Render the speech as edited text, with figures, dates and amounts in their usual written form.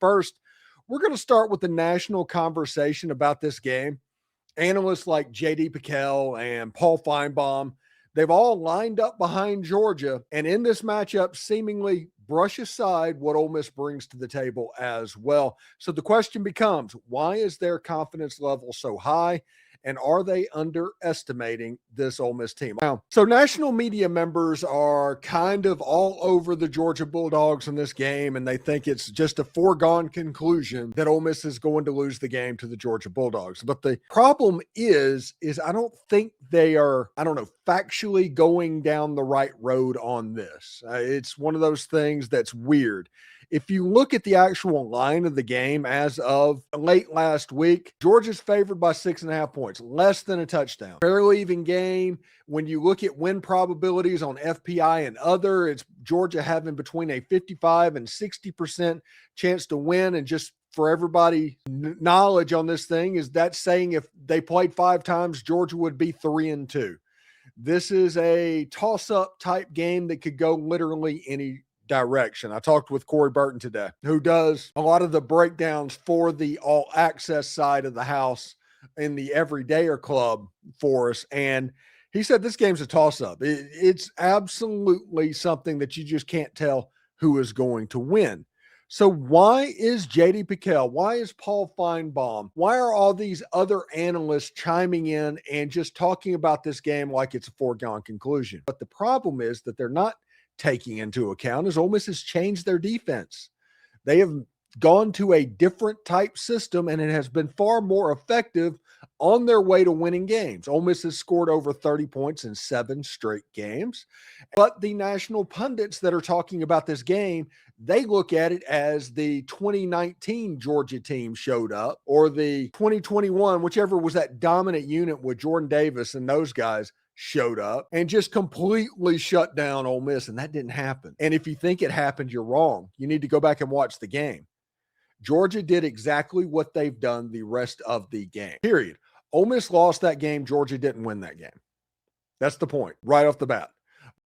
first, we're going to start with the national conversation about this game. Analysts like J.D. Pickell and Paul Feinbaum, they've all lined up behind Georgia, and in this matchup seemingly brush aside what Ole Miss brings to the table as well. So the question becomes, why is their confidence level so high? And are they underestimating this Ole Miss team? Now, so national media members are kind of all over the Georgia Bulldogs in this game, and they think it's just a foregone conclusion that Ole Miss is going to lose the game to the Georgia Bulldogs. But the problem is I don't think they are, factually going down the right road on this. It's one of those things that's weird. If you look at the actual line of the game as of late last week, Georgia's favored by 6.5 points, less than a touchdown. Fairly even game. When you look at win probabilities on FPI and other, it's Georgia having between a 55 and 60% chance to win. And just for everybody knowledge on this thing is that saying if they played 5 times, Georgia would be 3-2. This is a toss-up type game that could go literally any direction. I talked with Corey Burton today, who does a lot of the breakdowns for the all access side of the house in the Everydayer Club for us. And he said this game's a toss-up. It's absolutely something that you just can't tell who is going to win. So why is J.D. Pickell? Why is Paul Feinbaum? Why are all these other analysts chiming in and just talking about this game like it's a foregone conclusion? But the problem is that they're not taking into account is Ole Miss has changed their defense. They have gone to a different type system, and it has been far more effective on their way to winning games. Ole Miss has scored over 30 points in 7 straight games. But the national pundits that are talking about this game, they look at it as the 2019 Georgia team showed up, or the 2021, whichever was that dominant unit with Jordan Davis and those guys showed up and just completely shut down Ole Miss, and that didn't happen. And if you think it happened, you're wrong. You need to go back and watch the game. Georgia did exactly what they've done the rest of the game, period. Ole Miss lost that game. Georgia didn't win that game. That's the point right off the bat.